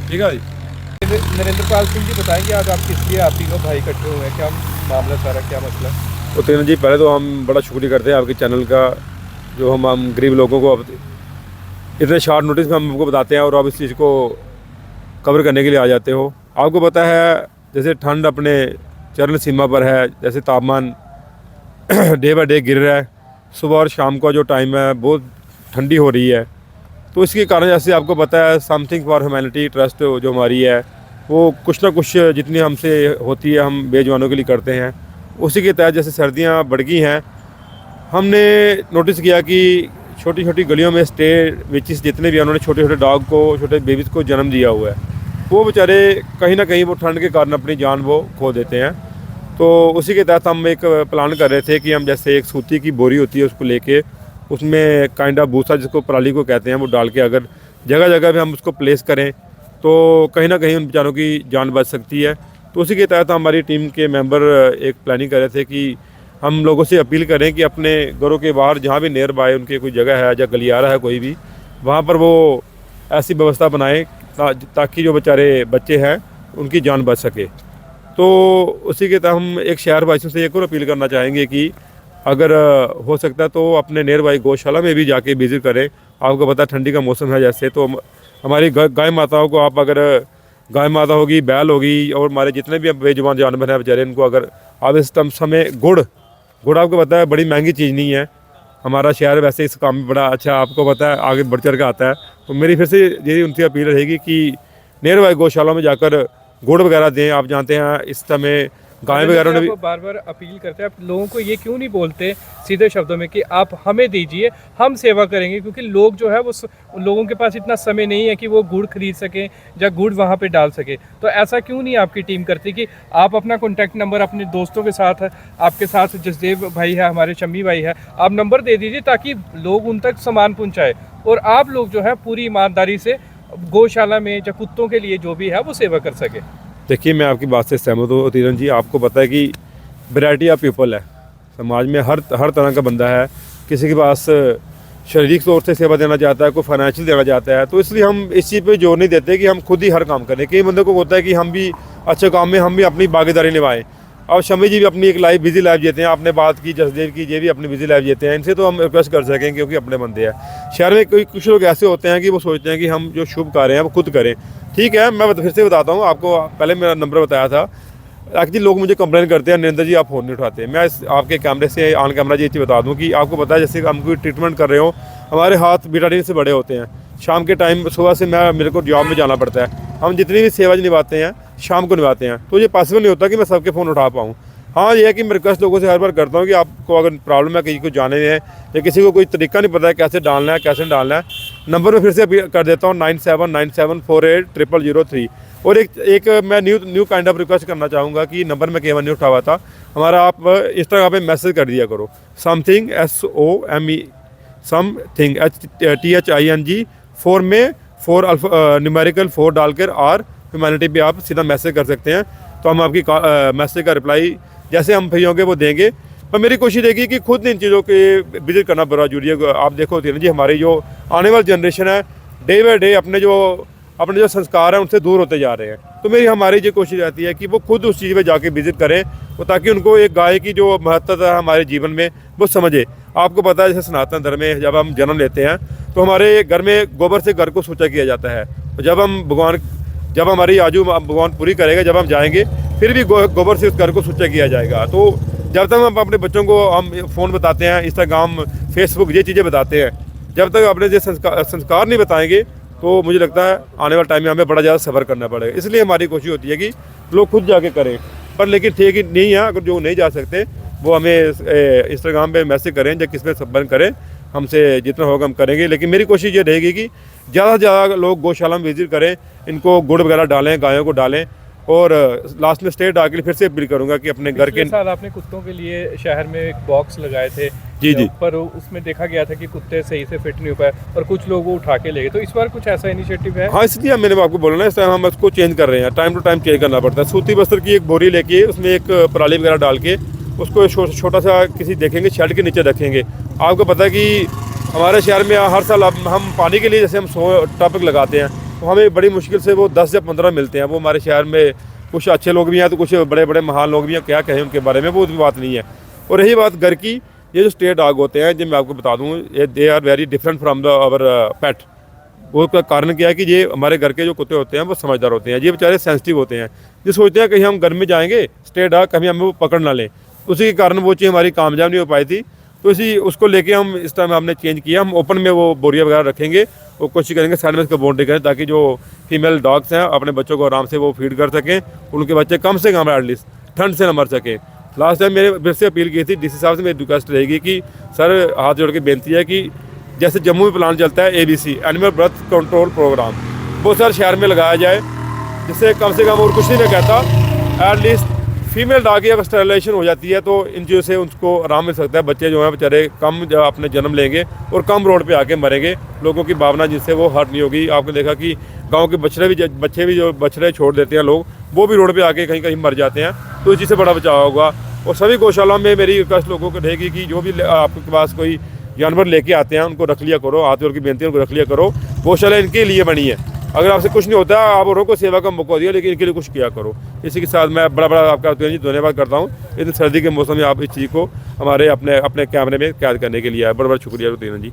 ठीक है भाई। नरेंद्र पाल सिंह जी बताएंगे आज आप किस लिए आप तीनों भाई इकट्ठे हुए हैं, क्या मामला सारा, क्या मसला? तो तीन जी, पहले तो हम बड़ा शुक्रिया करते हैं आपके चैनल का, जो हम गरीब लोगों को अब इतने शॉर्ट नोटिस में हम आपको बताते हैं और आप इस चीज़ को कवर करने के लिए आ जाते हो। आपको पता है जैसे ठंड अपने चरम सीमा पर है, जैसे तापमान डे बाय डे गिर रहा है, सुबह और शाम का जो टाइम है बहुत ठंडी हो रही है। तो इसके कारण जैसे आपको पता है समथिंग फॉर ह्यूमैनिटी ट्रस्ट जो हमारी है वो कुछ ना कुछ जितनी हमसे होती है हम बेजवानों के लिए करते हैं। उसी के तहत जैसे सर्दियां बढ़ गई हैं, हमने नोटिस किया कि छोटी छोटी गलियों में स्टे विचेस जितने भी हैं उन्होंने छोटे छोटे डॉग को, छोटे बेबीज़ को जन्म दिया हुआ है। वो बेचारे कहीं ना कहीं वो ठंड के कारण अपनी जान वो खो देते हैं। तो उसी के तहत हम एक प्लान कर रहे थे कि हम जैसे एक सूती की बोरी होती है उसको लेके उसमें काइंड ऑफ भूसा जिसको पराली को कहते हैं वो डाल के अगर जगह जगह पे हम उसको प्लेस करें तो कहीं ना कहीं उन बेचारों की जान बच सकती है। तो उसी के तहत हमारी टीम के मेंबर एक प्लानिंग कर रहे थे कि हम लोगों से अपील करें कि अपने घरों के बाहर जहाँ भी नियर बाय उनके कोई जगह है या गलियारा है कोई भी, वहाँ पर वो ऐसी व्यवस्था बनाएं ताकि जो बेचारे बच्चे हैं उनकी जान बच सके। तो उसी के तहत हम एक शहर वासियों से एक और अपील करना चाहेंगे कि अगर हो सकता है तो अपने नियर बाई गौशाला में भी जाके विज़िट करें। आपको पता है ठंडी का मौसम है जैसे, तो हमारी गाय माताओं को आप अगर गाय माता होगी, बैल होगी और हमारे जितने भी बेजुबान जानवर हैं बेचारे, इनको अगर आप इस समय गुड़ आपको पता है बड़ी महंगी चीज़ नहीं है। हमारा शहर वैसे इस काम में बड़ा अच्छा आपको पता है आगे बढ़ चढ़ के आता है। तो मेरी फिर से यही उनसे अपील रहेगी कि नियर बाई गौशाला में जाकर गुड़ वगैरह दें। आप जानते हैं इस समय गाय वगैरह ने भी बार बार अपील करते हैं, आप लोगों को ये क्यों नहीं बोलते सीधे शब्दों में कि आप हमें दीजिए, हम सेवा करेंगे? क्योंकि लोग जो है वो उन लोगों के पास इतना समय नहीं है कि वो गुड़ खरीद सकें या गुड़ वहाँ पे डाल सके। तो ऐसा क्यों नहीं आपकी टीम करती कि आप अपना कॉन्टैक्ट नंबर अपने दोस्तों के साथ, आपके साथ जसदेव भाई है, हमारे शम्मी भाई है, आप नंबर दे दीजिए ताकि लोग उन तक सामान पहुँचाए और आप लोग जो है पूरी ईमानदारी से गौशाला में या कुत्तों के लिए जो भी है वो सेवा कर सके। देखिए, मैं आपकी बात से सहमत हूँ तीरन जी। आपको पता है कि वैरायटी ऑफ पीपल है समाज में, हर तरह का बंदा है। किसी के पास शारीरिक तौर से सेवा देना चाहता है, कोई फाइनेंशियल देना चाहता है। तो इसलिए हम इस चीज़ पे जोर नहीं देते कि हम खुद ही हर काम करें। कई बंदों को होता है कि हम भी अच्छे काम में हम भी अपनी भागीदारी निभाएं। और शमी जी भी अपनी एक बिजी लाइफ जीते हैं, आपने बात की जसदेव की, ये भी अपनी बिजी लाइफ जीते हैं। इनसे तो हम रिक्वेस्ट कर सकें क्योंकि अपने बंदे हैं। शहर में कुछ लोग ऐसे होते हैं कि वो सोचते हैं कि हम जो शुभ कार्य हैं वो खुद करें। ठीक है, मैं फिर से बताता हूँ आपको, पहले मेरा नंबर बताया था। एक्चुअली लोग मुझे कंप्लेन करते हैं नरेंद्र जी आप फ़ोन नहीं उठाते। मैं आपके कैमरे से ऑन कैमरा ये चीज़ बता दूँ कि आपको पता है जैसे हम कोई ट्रीटमेंट कर रहे हो, हमारे हाथ बीटाडीन से बड़े होते हैं। शाम के टाइम सुबह से मेरे को जॉब में जाना पड़ता है। हम जितनी भी सेवा निभाते हैं शाम को निभाते हैं, तो ये पॉसिबल नहीं होता कि मैं सबके फ़ोन उठा पाऊँ। हाँ, ये है कि मैं रिक्वेस्ट लोगों से हर बार करता हूँ कि आपको अगर प्रॉब्लम है, किसी को जाने में है या किसी को कोई तरीका नहीं पता है कैसे डालना है कैसे डालना है, नंबर में फिर से कर देता हूँ 9797480003। और एक मैं न्यू काइंड ऑफ रिक्वेस्ट करना चाहूँगा कि नंबर में केवल नहीं उठा हुआ था हमारा, आप इंस्टाग्राम पे मैसेज कर दिया करो समथिंग SOME समथिंग THING 4 में 4 न्यूमेरिकल 4 डालकर और ह्यूमैनिटी पे आप सीधा मैसेज कर सकते हैं। तो हम आपकी मैसेज का रिप्लाई जैसे हम फ्री होंगे वो देंगे। पर मेरी कोशिश रहेगी कि खुद इन चीज़ों के विजिट करना बड़ा जरूरी है। आप देखो तीरन जी, हमारी जो आने वाली जनरेशन है डे बाई डे अपने जो संस्कार हैं उनसे दूर होते जा रहे हैं। तो हमारी ये कोशिश रहती है कि वो खुद उस चीज़ पे जाके विजिट करें, वो ताकि उनको एक गाय की जो महत्वता है हमारे जीवन में वो समझे। आपको पता है जैसे सनातन धर्म में जब हम जन्म लेते हैं तो हमारे घर में गोबर से घर को स्वच्छ किया जाता है। तो जब हमारी आजू भगवान पूरी करेगा, जब हम जाएंगे फिर भी गोबर से उस घर को स्वच्छ किया जाएगा। तो जब तक हम अपने बच्चों को हम फ़ोन बताते हैं, इंस्टाग्राम, फेसबुक ये चीज़ें बताते हैं, जब तक अपने जो संस्कार नहीं बताएंगे तो मुझे लगता है आने वाले टाइम में हमें बड़ा ज़्यादा सफ़र करना पड़ेगा। इसलिए हमारी कोशिश होती है कि लोग खुद जाके करें। पर लेकिन ठीक ही नहीं है, अगर जो नहीं जा सकते वो हमें इंस्टाग्राम पे मैसेज करें या किस में संपर्क करें, हमसे जितना होगा हम करेंगे। लेकिन मेरी कोशिश ये रहेगी कि ज़्यादा से ज़्यादा लोग गौशाला में विजिट करें, इनको गुड़ वगैरह डालें, गायों को डालें। और लास्ट में स्टे डाल के फिर से अपील करूंगा कि अपने घर के साथ आपने कुत्तों के लिए शहर में एक बॉक्स लगाए थे जी, पर उसमें देखा गया था कि कुत्ते सही से फिट नहीं हो पाए और कुछ लोग वो उठा के ले गए। तो इस बार कुछ ऐसा इनिशिएटिव है? हाँ, इसलिए मैंने आपको बोला ना, इस टाइम हम उसको चेंज कर रहे हैं, टाइम टू टाइम चेंज करना पड़ता है। सूती बस्तर की एक बोरी लेके उसमें एक पराली वगैरह डाल के उसको छोटा सा किसी देखेंगे शेड के नीचे रखेंगे। आपको पता है कि हमारे शहर में हर साल हम पानी के लिए जैसे हम 100 टॉपिक लगाते हैं, तो हमें बड़ी मुश्किल से वो 10 या 15 मिलते हैं। वो हमारे शहर में कुछ अच्छे लोग भी हैं तो कुछ बड़े बड़े महान लोग भी हैं, क्या कहें उनके बारे में, वो भी बात नहीं है। और रही बात घर की, ये जो स्ट्रे डॉग होते हैं, जो मैं आपको बता दूँ, ये they are very different from the our pet. वो का कारण क्या है कि ये हमारे घर के जो कुत्ते होते हैं वो समझदार होते हैं, ये बेचारे सेंसिटिव होते हैं। ये सोचते हैं कहीं हम घर में जाएंगे स्ट्रे डॉग कहीं हमें वो पकड़ ना लें, उसी के कारण वो चीज़ हमारी कामयाब नहीं हो पाई थी। तो इसी उसको लेके हम इस टाइम हमने चेंज किया, हम ओपन में वो बोरिया वगैरह रखेंगे, वो कोशिश करेंगे साइड में इसको बाउंड्री करें ताकि जो फीमेल डॉग्स हैं अपने बच्चों को आराम से वो फीड कर सकें, उनके बच्चे कम से कम एटलीस्ट ठंड से न मर सकें। लास्ट टाइम मेरे फिर से अपील की थी डीसी साहब से, मेरी रिक्वेस्ट रहेगी कि सर हाथ जोड़ के बेनती है कि जैसे जम्मू में प्लान चलता है ABC animal birth control program, वो सर शहर में लगाया जाए, जिससे कम से कम और कुछ नहीं मैं कहता, एटलीस्ट फीमेल डॉग की अगर स्टरलाइजेशन हो जाती है तो इन चीज़ों से उनको आराम मिल सकता है। बच्चे जो हैं बेचारे कम अपने जन्म लेंगे और कम रोड पे आके मरेंगे, लोगों की भावना जिससे वो हर्ट नहीं होगी। आपने देखा कि गांव के बच्चे भी जो बछड़े छोड़ देते हैं लोग, वो भी रोड पे आके कहीं कहीं मर जाते हैं, तो इस चीज़ से बड़ा बचाव होगा। और सभी गौशाला में मेरी रिक्वेस्ट लोगों को रहेगी कि जो भी आपके पास कोई जानवर लेके आते हैं उनको रख लिया करो, हाथ जोड़ की बेनती है उनको रख लिया करो, गौशाला इनके लिए बनी है। अगर आपसे कुछ नहीं होता आप औरों को सेवा का मौका दिया, लेकिन इनके लिए कुछ किया करो। इसी के साथ मैं बड़ा आपका धन्यवाद करता हूँ। इतनी सर्दी के मौसम में आप इस चीज़ को हमारे अपने कैमरे में कैद करने के लिए आए, बड़ा शुक्रिया जी।